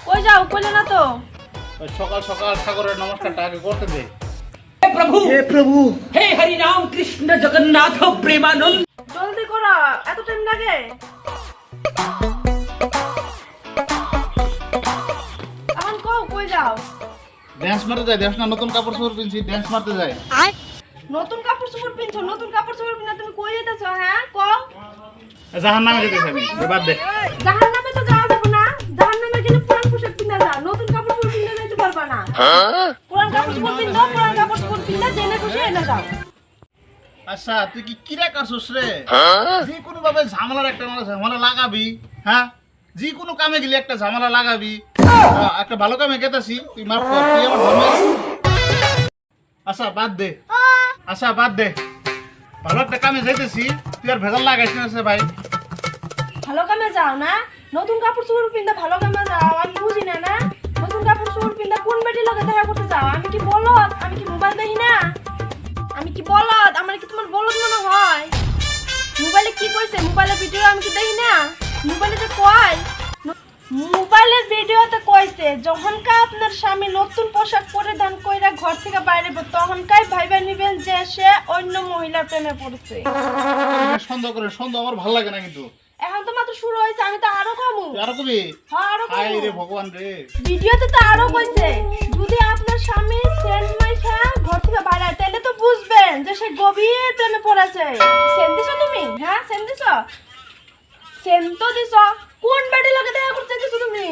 কই যাও কইলে না তো। সকাল সকাল ঠাকুরের নমস্কারটা আগে করতে দে। हे प्रभु हे हरि राम कृष्ण जगन्नाथ प्रेमानंद। জলদি করো, এত টাইম লাগে? এখন কই যাও? ড্যান্স মারতে যায়, দেখ না নতুন কাপড় চোপড় পিনছি, ড্যান্স মারতে যায়। নতুন কাপড় চোপড় পিনছো? নতুন কাপড় চোপড় পিনা তুমি কই যেতেছো? হ্যাঁ কও। জাহান্নামে যেতেছি আমি, বাদ দে। জাহান্নামে তো যাওয়া যাবে না। জাহান্নামে গেলে পুরান পোশাক পিনা যাও, নতুন কাপড় চোপড় পিনা যাইতে পারবা না। পুরান কাপড় চোপড় পিনো, পুরান কাপড় চোপড় পিনা জেনে খুশি এনে যাও। আচ্ছা তুই কি কিরা করছস রে? যে কোনো ভাবে ঝামেলার একটা ঝামেলা লাগাবি, হ্যাঁ যে কোনো কামে গেলে একটা ঝামেলা লাগাবি। একটা ভালো কামে গেতাছি, তুই মাফ কর, তুই আমার ধর্মে। আচ্ছা বাদ দে, আচ্ছা বাদ দে, ভালো একটা কামে যাইতেছি, তুই আর ভেজাল লাগাইস না ভাই। ভালো কামে যাও না, নতুন কাপড় চোপড় পিনতে ভালো কামে যাও। আমি বুঝি না না, নতুন কাপড় চোপড় পিনতে কোন বেটি লগে দেখা করতে যাও? আমি কি বলদ? আমি কি মোবাইল দেখি না? আমি কি বলদ? আমার কি তোমার বলদ মনে হয়? মোবাইলে কি কইছে? মোবাইলের ভিডিও আমি কি দেখি না? মোবাইলে যে কয়, মোবাইলের ভিডিওতে কইছে যখনকা আপনার স্বামী নতুন পোশাক পরিধান কইরা ঘর থেকে বাইরে বের, তখনকাই ভাইবা নিবেন যে সে অন্য মহিলার প্রেমে পড়ছে। সন্দেহ করে, সন্দেহ আমার ভালো লাগে না কিন্তু। এখন তো মাত্র শুরু হয়েছে, আমি তো আরো কমু। তুই আরো কবি? হ্যাঁ আরো হাই কমু। রে ভগবান রে, ভিডিওতে তো আরো কইছে যদি আপনার স্বামী সেন্ট মাইখা ঘর থেকে বাইরে হয়, তাহলে তো বুঝবেন যে সে গভীর প্রেমে পড়েছে। সেন্ট দিছো তুমি? হ্যাঁ সেন্ট দিছো? সেন্ট তো দিছো। কোন বাড়ি লোকে দেখা করতে দিছো তুমি?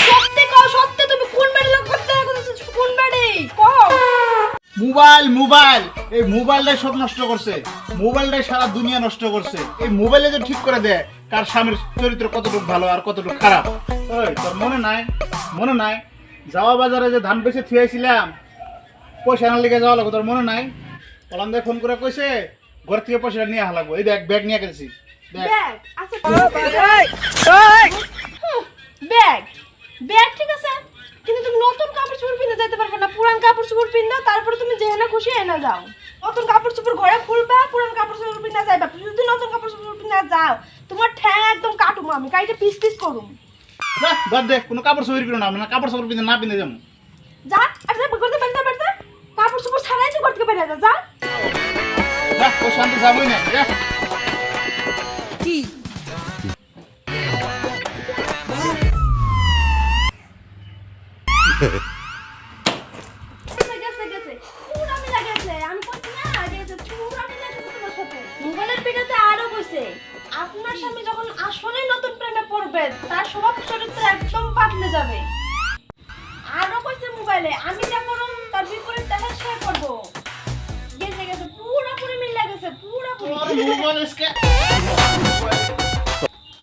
সত্যি কও, সত্যি তুমি কোন বাড়ি লোক করতে দেখা করতেছো? কোন বাড়ি কও? মোবাইল মোবাইল, এই মোবাইলটাই সব নষ্ট করছে, মোবাইলটাই সারা দুনিয়া নষ্ট করছে। এই মোবাইলে যে ঠিক করে দেয় কার স্বামীর চরিত্র কতটুকু ভালো আর কতটুকু খারাপ। ওই তোর মনে নাই? মনে নাই যাওয়া বাজারে যে ধান বেচে থুয়েছিলাম, পয়সা আনার লিগে যাওয়া লাগবে, তোর মনে নাই? কলাম দিয়ে ফোন করে কইছে ঘর থেকে পয়সাটা নিয়ে আসা লাগবো। এই দেখ ব্যাগ নিয়ে গেছি, দেখ। ব্যাগ আচ্ছা ব্যাগ ব্যাগ ঠিক আছে, কিন্তু তুমি নতুন কাপড় চোপড় পিনতে যাইতে পারবে না। পুরান কাপড় চোপড় পিনদাও, তারপরে তুমি যেখানে খুশি এনে যাও। নতুন কাপড় চোপড় ঘরে খুলবা, পুরান কাপড় চোপড় পিনতে যাইবা। যদি নতুন কাপড় চোপড় পিনতে যাও, তোমার ঠ্যাং একদম কাটুম আমি, কাইটে পিস পিস করুম। যা বাদ দে, কোনো কাপড় চোপড় কিনো না, মানে কাপড় চোপড় পিনতে না পিনতে যাবো। যা আচ্ছা করতে পারতে পারতে কাপড় চোপড় ছাড়াই তুই করতে পারে যা। যা তোর শান্তি যাবোই না, যা। গেছে গেছে পুরা মিলা গেছে, আমি কইছি না গেছে পুরা মিলা গেছে তোমার সাথে। মোবাইলের ভিডিওতে আরো কইছে আপনার স্বামী যখন আসলে নতুন প্রেমে পড়বে তার স্বভাব চরিত্র একদম পাল্টে যাবে। আরো কইছে মোবাইলে আমি যা করুম তার বিপরীত দেখা সে করব। গেছে গেছে পুরা পুরি মিলা গেছে পুরা পুরি। মোবাইল